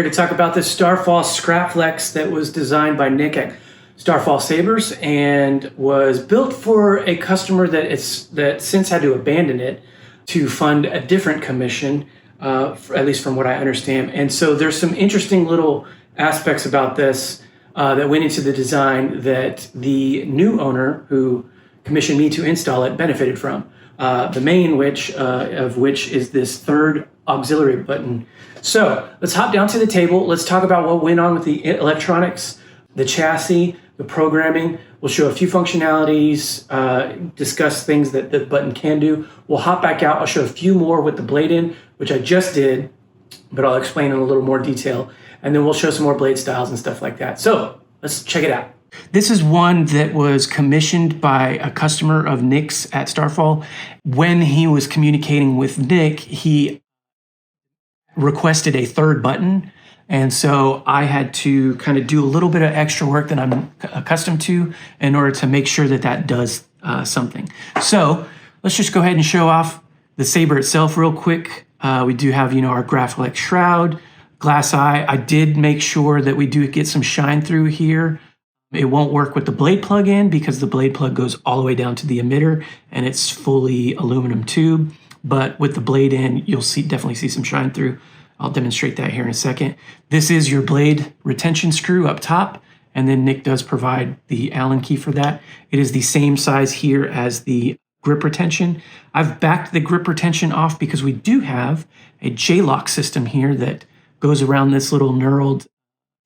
to talk about this Starfall Scrapflex that was designed by Nick at Starfall Sabers and was built for a customer that since had to abandon it to fund a different commission, at least from what I understand. And so there's some interesting little aspects about this that went into the design that the new owner who commissioned me to install it benefited from. The main of which is this third auxiliary button. So let's hop down to the table. Let's talk about what went on with the electronics, the chassis, the programming. We'll show a few functionalities, discuss things that the button can do. We'll hop back out. I'll show a few more with the blade in, which I just did, but I'll explain in a little more detail. And then we'll show some more blade styles and stuff like that. So let's check it out. This is one that was commissioned by a customer of Nick's at Starfall. When he was communicating with Nick, he requested a third button. And so I had to kind of do a little bit of extra work that I'm accustomed to in order to make sure that that does something. So let's just go ahead and show off the Saber itself real quick. We do have, our Graphic shroud, glass eye. I did make sure that we do get some shine through here. It won't work with the blade plug in because the blade plug goes all the way down to the emitter and it's fully aluminum tube. But with the blade in, you'll definitely see some shine through. I'll demonstrate that here in a second. This is your blade retention screw up top, and then Nick does provide the Allen key for that. It is the same size here as the grip retention. I've backed the grip retention off because we do have a J-lock system here that goes around this little knurled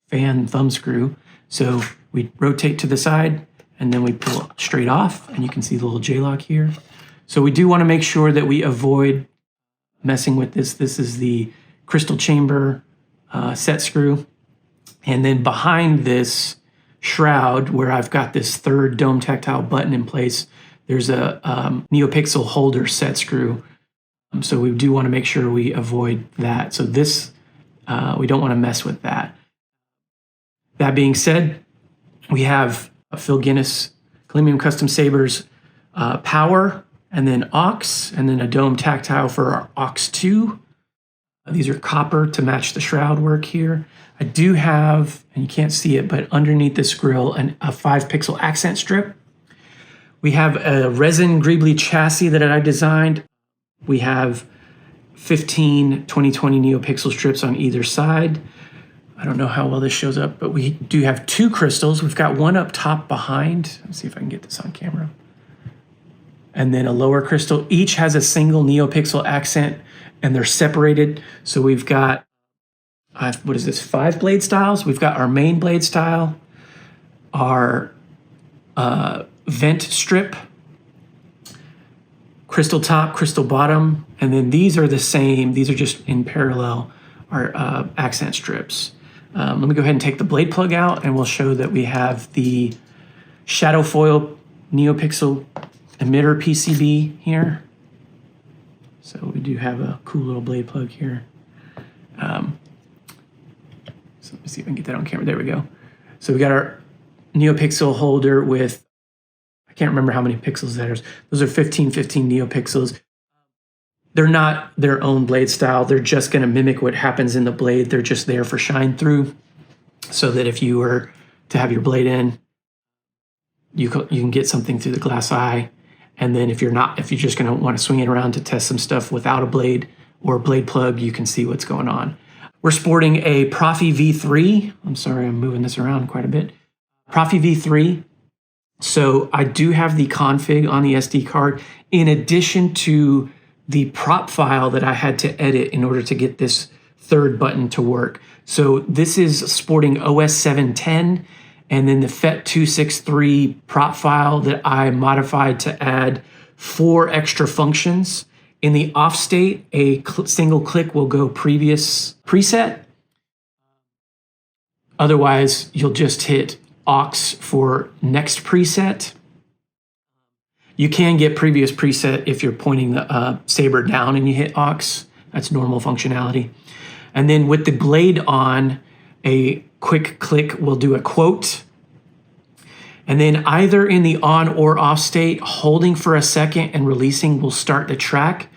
fan thumb screw. So we rotate to the side and then we pull straight off, and you can see the little J-lock here. So we do want to make sure that we avoid messing with this. This is the crystal chamber set screw. And then behind this shroud, where I've got this third dome tactile button in place, there's a NeoPixel holder set screw. So we do want to make sure we avoid that. So this, we don't want to mess with that. That being said, we have a Phil Guinness Kalymian Custom Sabers power, and then aux, and then a dome tactile for our aux 2. These are copper to match the shroud work here. I do have, and you can't see it, but underneath this grill, a 5-pixel accent strip. We have a resin greeblie chassis that I designed. We have 15 2020 NeoPixel strips on either side. I don't know how well this shows up, but we do have 2 crystals. We've got one up top behind. Let's see if I can get this on camera. And then a lower crystal. Each has a single NeoPixel accent, and they're separated. So we've got, 5 blade styles? We've got our main blade style, our vent strip, crystal top, crystal bottom, and then these are the same. These are just in parallel, our accent strips. Let me go ahead and take the blade plug out, and we'll show that we have the Shadowfoil NeoPixel emitter PCB here. So we do have a cool little blade plug here. So let me see if I can get that on camera. There we go. So we got our NeoPixel holder with, I can't remember how many pixels that is. Those are 15 NeoPixels. They're not their own blade style. They're just going to mimic what happens in the blade. They're just there for shine through, so that if you were to have your blade in, you can get something through the glass eye. And then if you're just going to want to swing it around to test some stuff without a blade or a blade plug, you can see what's going on. We're sporting a Proffie V3. I'm sorry, I'm moving this around quite a bit. Proffie V3. So I do have the config on the SD card, in addition to the prop file that I had to edit in order to get this third button to work. So this is sporting OS 710, and then the FET263 prop file that I modified to add 4 extra functions. In the off state, a single click will go previous preset. Otherwise, you'll just hit aux for next preset. You can get previous preset if you're pointing the saber down and you hit aux. That's normal functionality. And then with the blade on, a quick click will do a quote. And then either in the on or off state, holding for a second and releasing will start the track.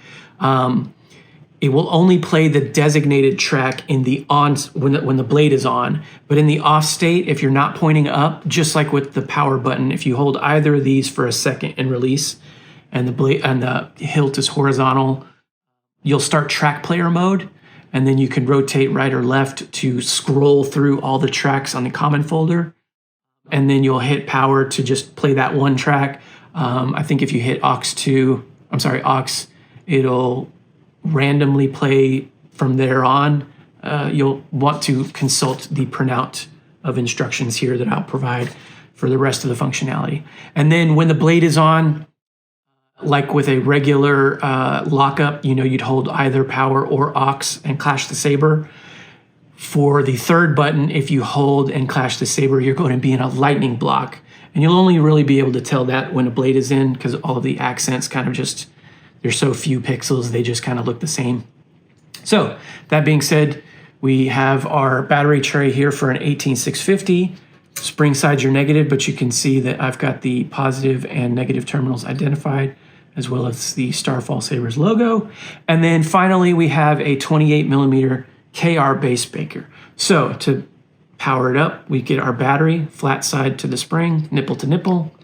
it will only play the designated track in the on when the blade is on. But in the off state, if you're not pointing up, just like with the power button, if you hold either of these for a second and release, and the blade and the hilt is horizontal, you'll start track player mode, and then you can rotate right or left to scroll through all the tracks on the common folder, and then you'll hit power to just play that one track. I think if you hit aux, it'll randomly play from there on. You'll want to consult the printout of instructions here that I'll provide for the rest of the functionality. And then when the blade is on, like with a regular lockup, you'd hold either power or aux and clash the saber. For the third button, if you hold and clash the saber, you're going to be in a lightning block. And you'll only really be able to tell that when a blade is in, because all of the accents kind of just, there's so few pixels, they just kind of look the same. So that being said, we have our battery tray here for an 18650. Spring sides are negative, but you can see that I've got the positive and negative terminals identified, as well as the Starfall Sabers logo. And then finally, we have a 28 millimeter KR base baker. So to power it up, we get our battery, flat side to the spring, nipple to nipple.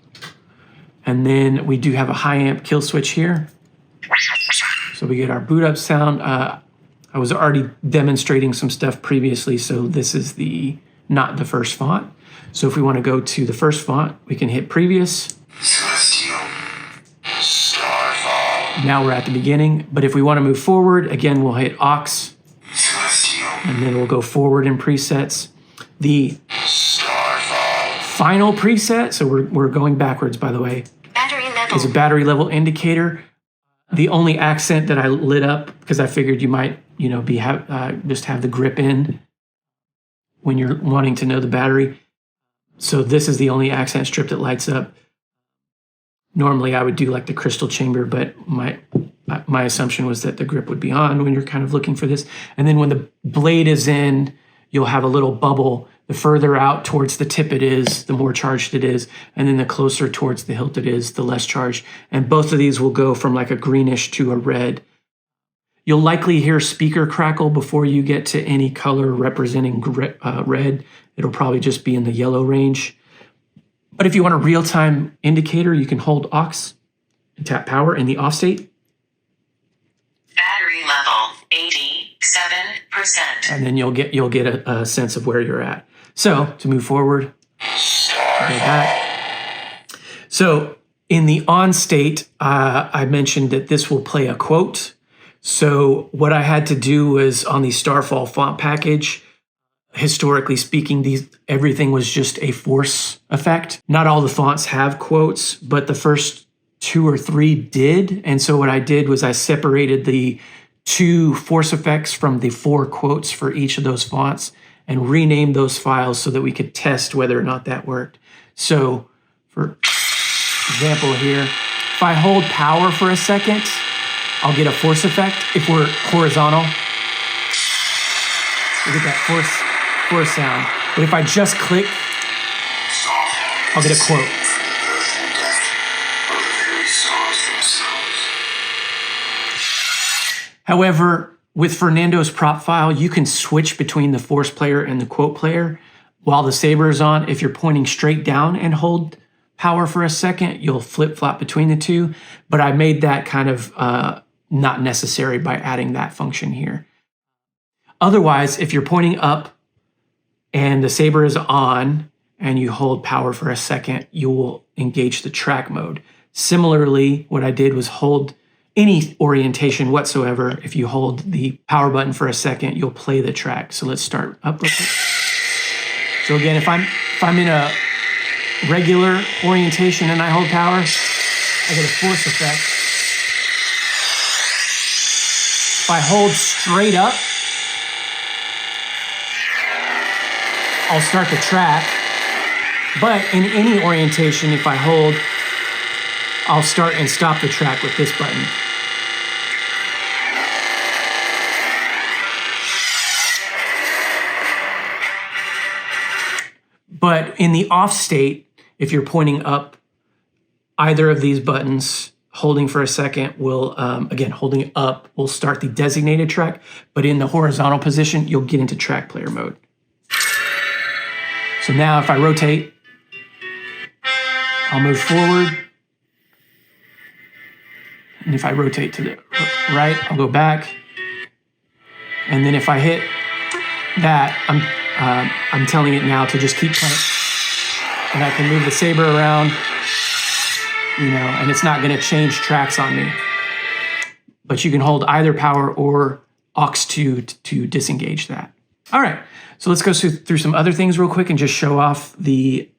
And then we do have a high amp kill switch here. So we get our boot up sound. I was already demonstrating some stuff previously, so this is not the first font. So if we want to go to the first font, we can hit previous. Now we're at the beginning, but if we want to move forward, again, we'll hit aux, and then we'll go forward in presets. The final preset, so we're going backwards, by the way, is a battery level indicator. The only accent that I lit up, because I figured you might, just have the grip in when you're wanting to know the battery. So this is the only accent strip that lights up. Normally I would do like the crystal chamber, but my assumption was that the grip would be on when you're kind of looking for this. And then when the blade is in, you'll have a little bubble. The further out towards the tip it is, the more charged it is. And then the closer towards the hilt it is, the less charged. And both of these will go from like a greenish to a red. You'll likely hear speaker crackle before you get to any color representing red. It'll probably just be in the yellow range. But if you want a real-time indicator, you can hold aux and tap power in the off state. Battery level 87%. And then you'll get a sense of where you're at. So to move forward, go back. So in the on state, I mentioned that this will play a quote. So what I had to do was on the Starfall font package, historically speaking, everything was just a force effect. Not all the fonts have quotes, but the first 2 or 3 did. And so what I did was I separated the 2 force effects from the 4 quotes for each of those fonts and renamed those files so that we could test whether or not that worked. So for example here, if I hold power for a second, I'll get a force effect. If we're horizontal, we get that force sound. But if I just click, I'll get a quote. However, with Fernando's prop file, you can switch between the force player and the quote player. While the saber is on, if you're pointing straight down and hold power for a second, you'll flip-flop between the two. But I made that kind of not necessary by adding that function here. Otherwise, if you're pointing up and the saber is on and you hold power for a second, you will engage the track mode. Similarly, what I did was hold any orientation whatsoever. If you hold the power button for a second, you'll play the track. So let's start up real quick. So again, if I'm in a regular orientation and I hold power, I get a force effect. If I hold straight up, I'll start the track. But in any orientation, if I hold, I'll start and stop the track with this button. But in the off state, if you're pointing up, either of these buttons, holding for a second will, again, holding up will start the designated track, but in the horizontal position, you'll get into track player mode. So now if I rotate, I'll move forward. And if I rotate to the right, I'll go back. And then if I hit that, I'm telling it now to just keep playing. And I can move the saber around, you know, and it's not going to change tracks on me. But you can hold either power or aux2 to disengage that. All right, so let's go through some other things real quick and just show off the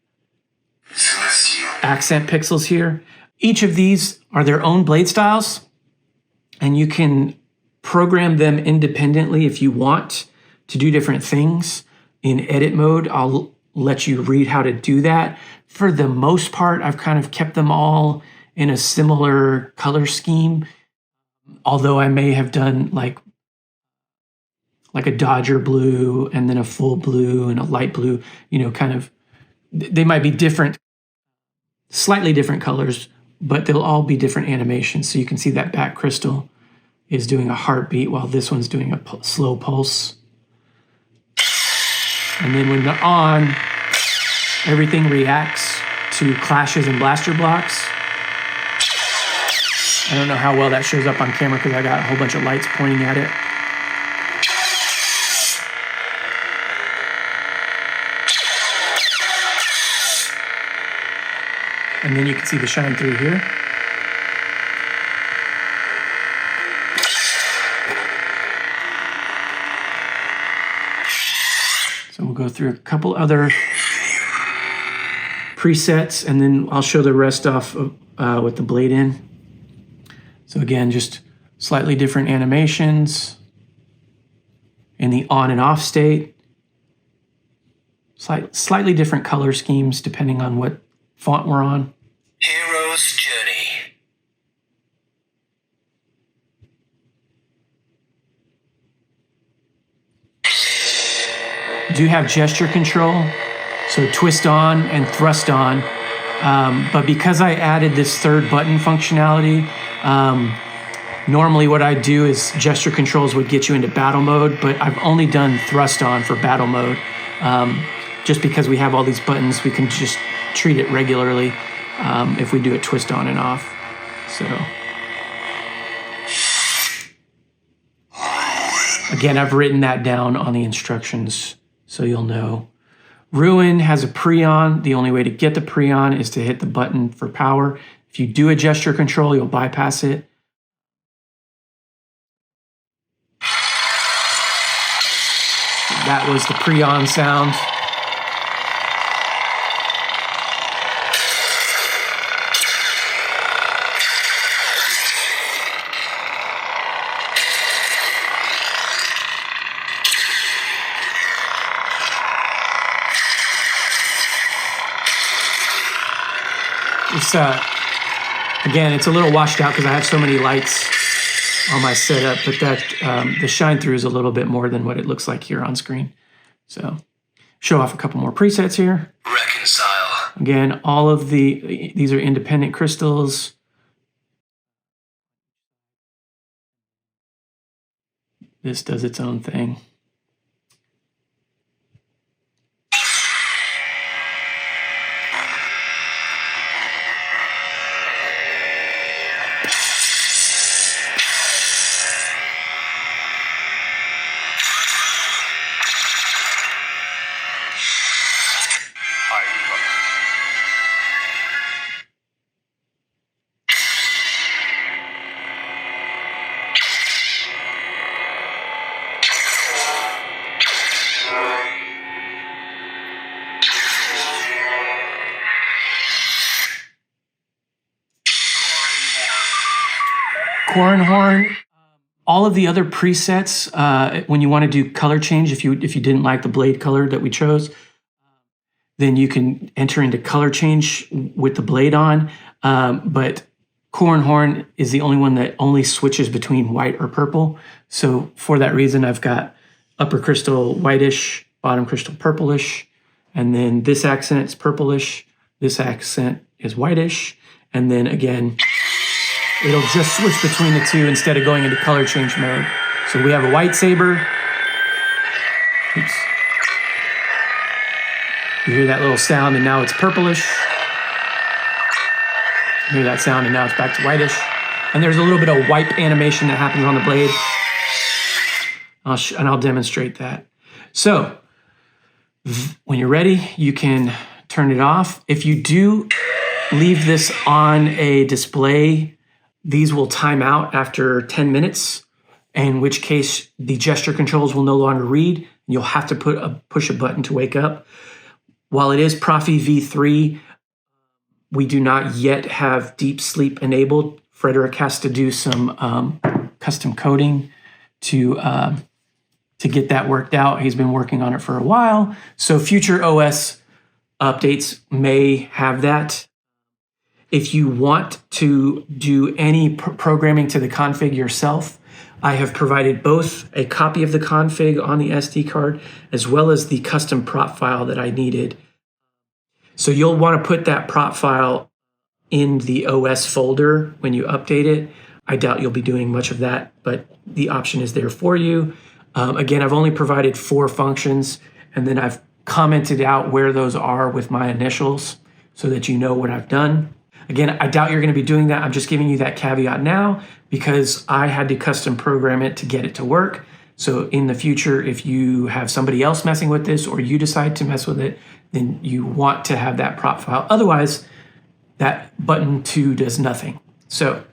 accent pixels here. Each of these are their own blade styles, and you can program them independently if you want to do different things. In edit mode, I'll let you read how to do that. For the most part, I've kind of kept them all in a similar color scheme, although I may have done like a Dodger blue and then a full blue and a light blue, you know, kind of, they might be different, slightly different colors, but they'll all be different animations. So you can see that back crystal is doing a heartbeat while this one's doing a slow pulse. And then when they're on, everything reacts to clashes and blaster blocks. I don't know how well that shows up on camera because I got a whole bunch of lights pointing at it. And then you can see the shine through here. So we'll go through a couple other presets, and then I'll show the rest off with the blade in. So again, just slightly different animations in the on and off state. Slightly different color schemes depending on what font we're on. Hero's Journey. Do have gesture control, so twist on and thrust on. But because I added this third button functionality, normally what I do is gesture controls would get you into battle mode, but I've only done thrust on for battle mode. Just because we have all these buttons, we can just treat it regularly if we do a twist on and off. So again, I've written that down on the instructions so you'll know. Ruin has a pre-on. The only way to get the pre-on is to hit the button for power. If you do a gesture control, you'll bypass it. That was the pre-on sound. It's again, it's a little washed out because I have so many lights on my setup, but that the shine through is a little bit more than what it looks like here on screen. So show off a couple more presets here. Reconcile. Again, all of these are independent crystals. This does its own thing. Horn. All of the other presets, when you want to do color change, if you didn't like the blade color that we chose, then you can enter into color change with the blade on. But Horn is the only one that only switches between white or purple. So for that reason, I've got upper crystal whitish, bottom crystal purplish, and then this accent is purplish, this accent is whitish, and then again, it'll just switch between the two instead of going into color change mode. So we have a white saber. Oops. You hear that little sound and now it's purplish. You hear that sound and now it's back to whitish. And there's a little bit of wipe animation that happens on the blade. And I'll demonstrate that. So when you're ready, you can turn it off. If you do leave this on a display, these will time out after 10 minutes, in which case the gesture controls will no longer read. You'll have to push a button to wake up. While it is Proffie V3, we do not yet have deep sleep enabled. Frederick has to do some custom coding to get that worked out. He's been working on it for a while. So future OS updates may have that. If you want to do any programming to the config yourself, I have provided both a copy of the config on the SD card as well as the custom prop file that I needed. So you'll want to put that prop file in the OS folder when you update it. I doubt you'll be doing much of that, but the option is there for you. Again, I've only provided 4 functions, and then I've commented out where those are with my initials so that you know what I've done. Again, I doubt you're going to be doing that. I'm just giving you that caveat now because I had to custom program it to get it to work. So in the future, if you have somebody else messing with this or you decide to mess with it, then you want to have that prop file. Otherwise, that button 2 does nothing. So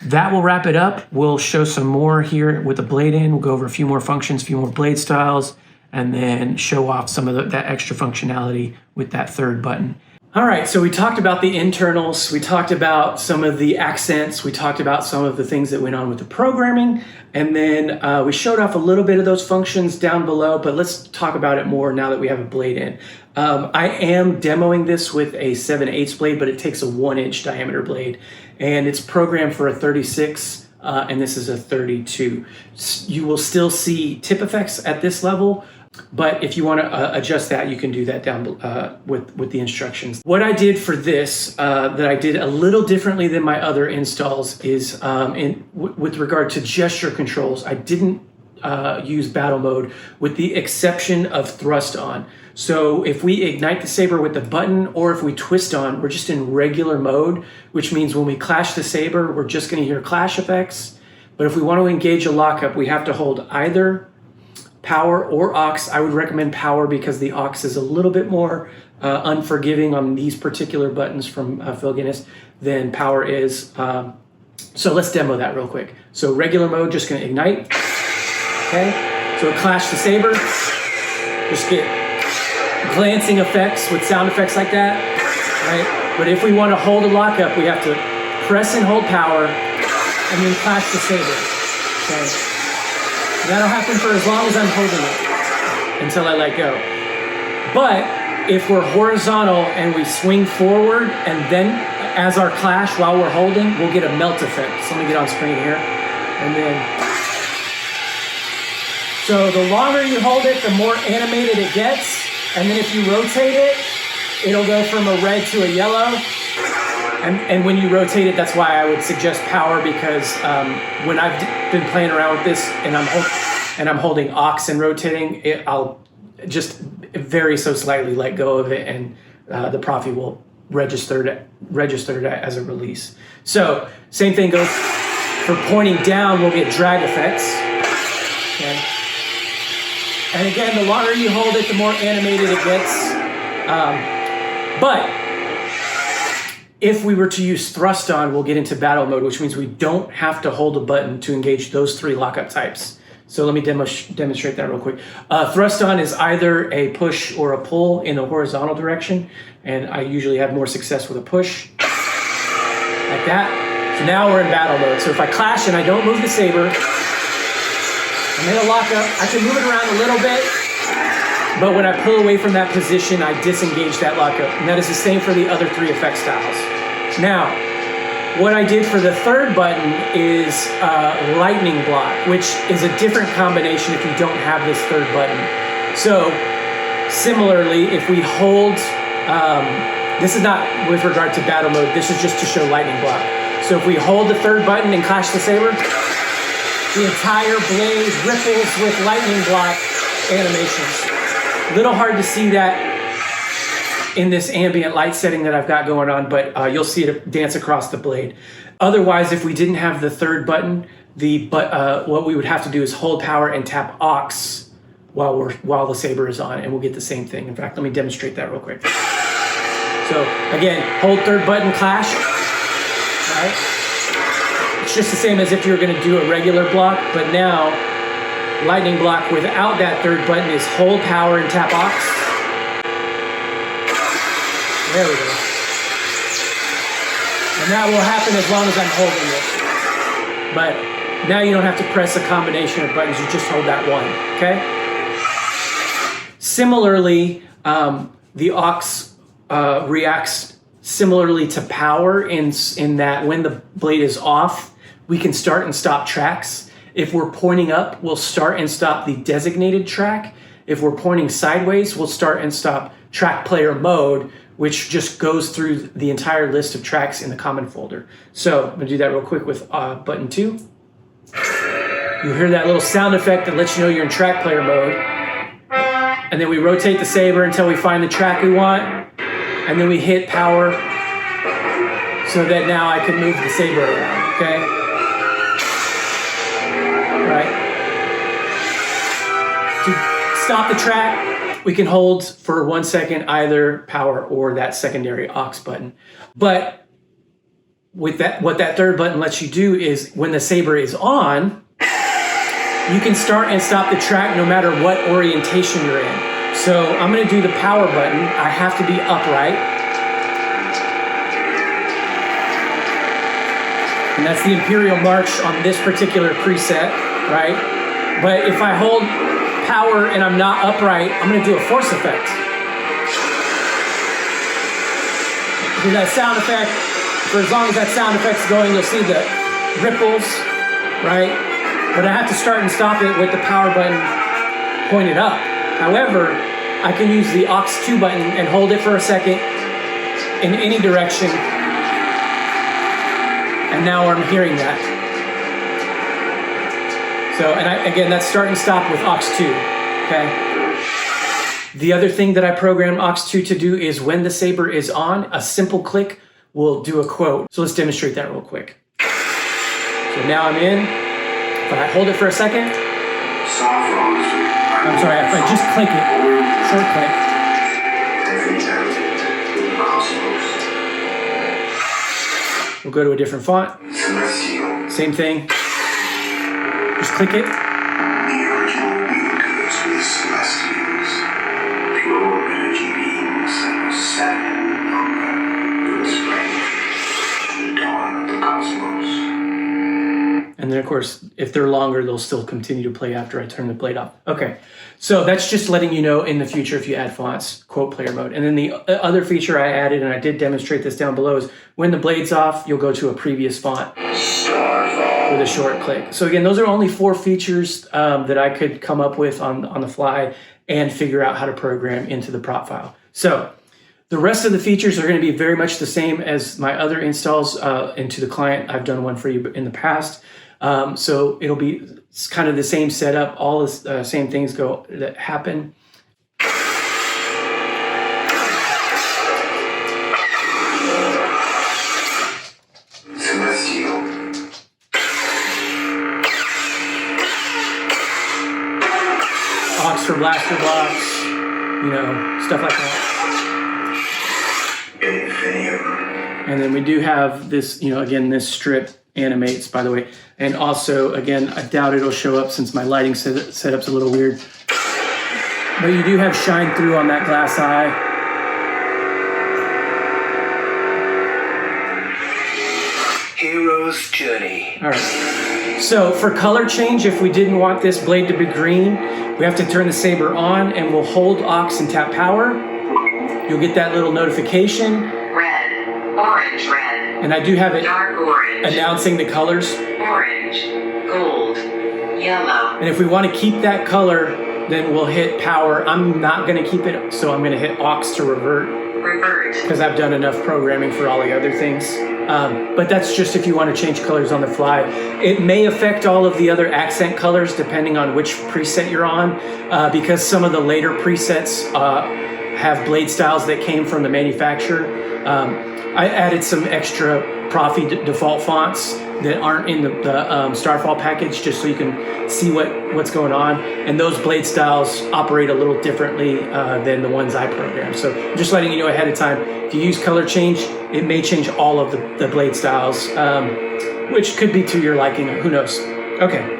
that will wrap it up. We'll show some more here with the blade in. We'll go over a few more functions, a few more blade styles, and then show off some of that extra functionality with that 3rd button. All right, so we talked about the internals, we talked about some of the accents, we talked about some of the things that went on with the programming, and then we showed off a little bit of those functions down below, but let's talk about it more now that we have a blade in. I am demoing this with a 7/8 blade, but it takes a 1-inch diameter blade, and it's programmed for a 36, and this is a 32. You will still see tip effects at this level, but if you want to adjust that, you can do that down with the instructions. What I did for this, that I did a little differently than my other installs, is with regard to gesture controls, I didn't use battle mode with the exception of thrust on. So if we ignite the saber with the button or if we twist on, we're just in regular mode, which means when we clash the saber, we're just going to hear clash effects. But if we want to engage a lockup, we have to hold either power or aux. I would recommend power because the aux is a little bit more unforgiving on these particular buttons from Phil Guinness than power is. So let's demo that real quick. So regular mode, just going to ignite. Okay, so clash the saber. Just get glancing effects with sound effects like that, right? But if we want to hold a lockup, we have to press and hold power and then clash the saber. Okay. That'll happen for as long as I'm holding it until I let go. But if we're horizontal and we swing forward and then as our clash while we're holding, we'll get a melt effect. So let me get on screen here. And then, so the longer you hold it, the more animated it gets. And then if you rotate it, it'll go from a red to a yellow. And when you rotate it, that's why I would suggest power, because when I've been playing around with this and I'm holding aux and rotating, I'll just very so slightly let go of it, and the Proffie will register it as a release. So same thing goes for pointing down. We'll get drag effects. Okay. And again, the longer you hold it, the more animated it gets. But if we were to use thrust on, we'll get into battle mode, which means we don't have to hold a button to engage those 3 lockup types. So let me demonstrate that real quick. Thrust on is either a push or a pull in the horizontal direction, and I usually have more success with a push, like that. So now we're in battle mode. So if I clash and I don't move the saber, I'm in a lockup. I can move it around a little bit, but when I pull away from that position, I disengage that lockup. And that is the same for the other 3 effect styles. Now, what I did for the 3rd button is lightning block, which is a different combination if you don't have this 3rd button. So similarly, if we hold, this is not with regard to battle mode, this is just to show lightning block. So if we hold the third button and clash the saber, the entire blade ripples with lightning block animations. Little hard to see that in this ambient light setting that I've got going on, but you'll see it dance across the blade. Otherwise, if we didn't have the third button, what we would have to do is hold power and tap aux while the saber is on, and we'll get the same thing. In fact, let me demonstrate that real quick. So again, hold third button, clash. Right? It's just the same as if you were going to do a regular block, but now lightning block without that third button is hold power and tap aux. There we go. And that will happen as long as I'm holding it. But now you don't have to press a combination of buttons, you just hold that one, okay? Similarly, the aux reacts similarly to power in that when the blade is off, we can start and stop tracks. If we're pointing up, we'll start and stop the designated track. If we're pointing sideways, we'll start and stop track player mode, which just goes through the entire list of tracks in the common folder. So I'm gonna do that real quick with button 2. You hear that little sound effect that lets you know you're in track player mode. And then we rotate the saber until we find the track we want. And then we hit power so that now I can move the saber around, okay? Right. To stop the track, we can hold for 1 second either power or that secondary aux button. But with that, what that third button lets you do is when the saber is on, you can start and stop the track no matter what orientation you're in. So I'm gonna do the power button. I have to be upright. And that's the Imperial March on this particular preset, right? But if I hold power and I'm not upright, I'm gonna do a force effect. Do that sound effect. For as long as that sound effect's going, you'll see the ripples, right? But I have to start and stop it with the power button pointed up. However, I can use the aux 2 button and hold it for a second in any direction. And now I'm hearing that. So, and again, that's start and stop with aux 2, okay? The other thing that I programmed aux 2 to do is when the saber is on, a simple click will do a quote. So let's demonstrate that real quick. So now I'm in. If I hold it for a second, I'm sorry, if I just click it, short click. We'll go to a different font. Same thing. Just click it. The original builders were celestials, pure energy beings that were 7 in number, who displayed the dawn of the cosmos. And then, of course, if they're longer, they'll still continue to play after I turn the blade off. Okay, so that's just letting you know in the future if you add fonts, quote player mode. And then the other feature I added, and I did demonstrate this down below, is when the blade's off, you'll go to a previous font with a short click. So again, those are only 4 features that I could come up with on the fly and figure out how to program into the prop file. So the rest of the features are going to be very much the same as my other installs into the client. I've done one for you in the past. So it'll be kind of the same setup, all the same things that happen. Aux for blaster blocks, you know, stuff like that. And then we do have this, you know, again, this strip animates, by the way. And also, again, I doubt it'll show up since my lighting setup's a little weird. But you do have shine through on that glass eye. Hero's Journey. All right. So for color change, if we didn't want this blade to be green, we have to turn the saber on and we'll hold aux and tap power. You'll get that little notification. Red, orange, red. And I do have it Dark orange. announcing the colors. Orange, gold, yellow. And if we want to keep that color, then we'll hit power. I'm not going to keep it, so I'm going to hit aux to revert. Revert. Because I've done enough programming for all the other things. But that's just if you want to change colors on the fly. It may affect all of the other accent colors depending on which preset you're on, because some of the later presets have blade styles that came from the manufacturer. I added some extra Proffie default fonts that aren't in the Starfall package, just so you can see what's going on. And those blade styles operate a little differently than the ones I programmed. So I'm just letting you know ahead of time. If you use color change, it may change all of the blade styles, which could be to your liking. Who knows? Okay.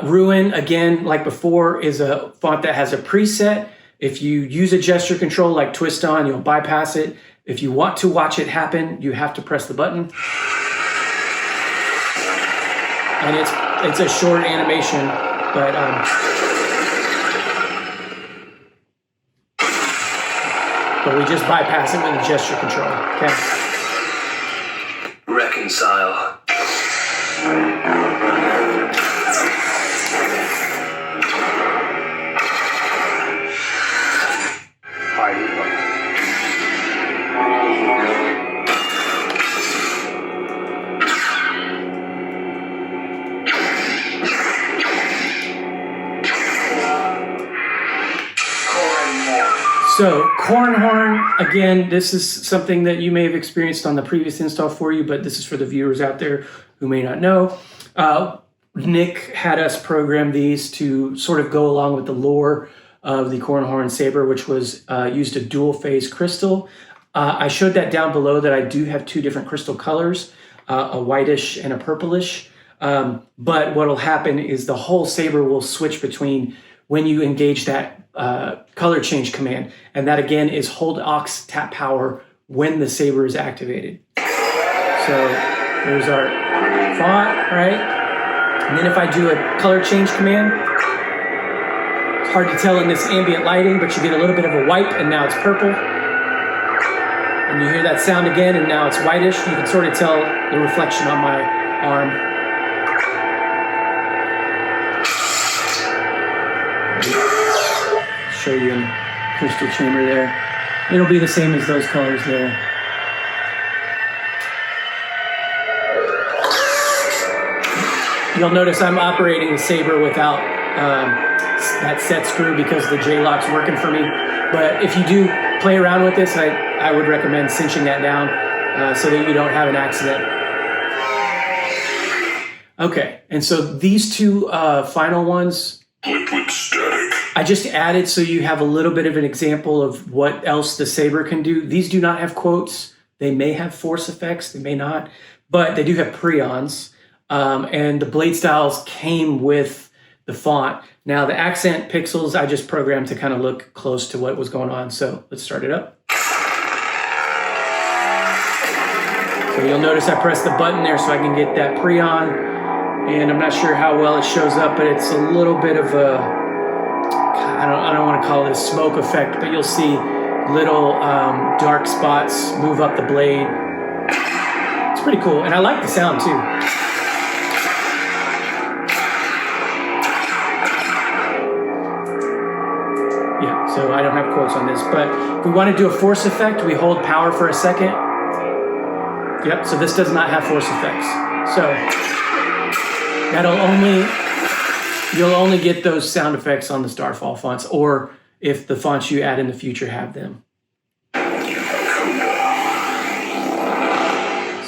Ruin, again, like before, is a font that has a preset. If you use a gesture control like twist on, you'll bypass it. If you want to watch it happen, you have to press the button. And it's a short animation, but we just bypass it with a gesture control. Okay. Reconcile. So Cornhorn, again, this is something that you may have experienced on the previous install for you, but this is for the viewers out there who may not know. Nick had us program these to sort of go along with the lore of the Cornhorn Saber, which was used a dual phase crystal. I showed that down below that I do have two different crystal colors, a whitish and a purplish. But what will happen is the whole saber will switch between when you engage that color change command. And that again is hold aux tap power when the saber is activated. So there's our font, right? And then if I do a color change command, it's hard to tell in this ambient lighting, but you get a little bit of a wipe and now it's purple. And you hear that sound again and now it's whitish. You can sort of tell the reflection on my arm. Show you in crystal chamber there. It'll be the same as those colors there. You'll notice I'm operating the saber without that set screw because the J-lock's working for me. But if you do play around with this, I would recommend cinching that down so that you don't have an accident. Okay, and so these two final ones, Liquid static. I just added so you have a little bit of an example of what else the saber can do. These do not have quotes. They may have force effects, they may not, but they do have prions. And the blade styles came with the font. Now the accent pixels, I just programmed to kind of look close to what was going on. So let's start it up. So you'll notice I pressed the button there so I can get that prion. And I'm not sure how well it shows up, but it's a little bit of a, I don't want to call it a smoke effect, but you'll see little dark spots move up the blade. It's pretty cool, and I like the sound too. Yeah, so I don't have quotes on this, but if we want to do a force effect, we hold power for a second. Yep, so this does not have force effects. So you'll only get those sound effects on the Starfall fonts, or if the fonts you add in the future have them.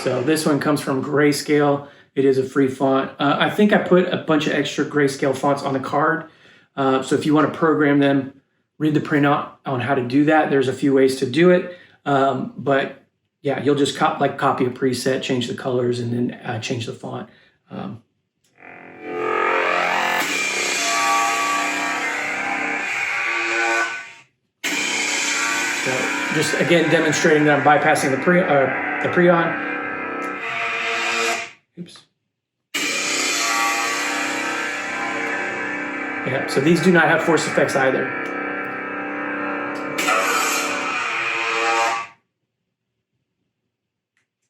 So this one comes from Grayscale. It is a free font. I think I put a bunch of extra Grayscale fonts on the card. So if you want to program them, read the printout on how to do that. There's a few ways to do it. But yeah, you'll just copy a preset, change the colors, and then change the font. So just again demonstrating that I'm bypassing the prion. Oops. Yeah, so these do not have force effects either.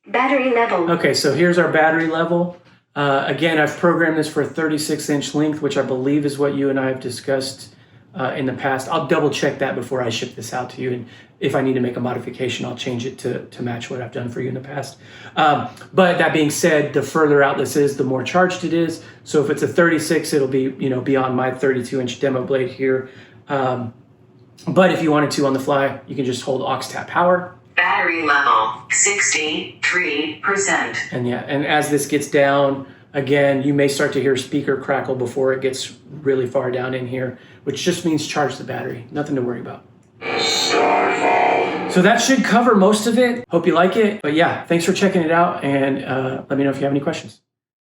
Battery level. Okay, so here's our battery level. Again, I've programmed this for a 36-inch length, which I believe is what you and I have discussed in the past. I'll double check that before I ship this out to you. And if I need to make a modification, I'll change it to match what I've done for you in the past. But that being said, the further out this is, the more charged it is. So if it's a 36, it'll be, beyond my 32-inch demo blade here. But if you wanted to on the fly, you can just hold aux tap power. Battery level 63%. And as this gets down, again, you may start to hear speaker crackle before it gets really far down in here, which just means charge the battery. Nothing to worry about. Starfall. So that should cover most of it. Hope you like it. But yeah, thanks for checking it out, and let me know if you have any questions.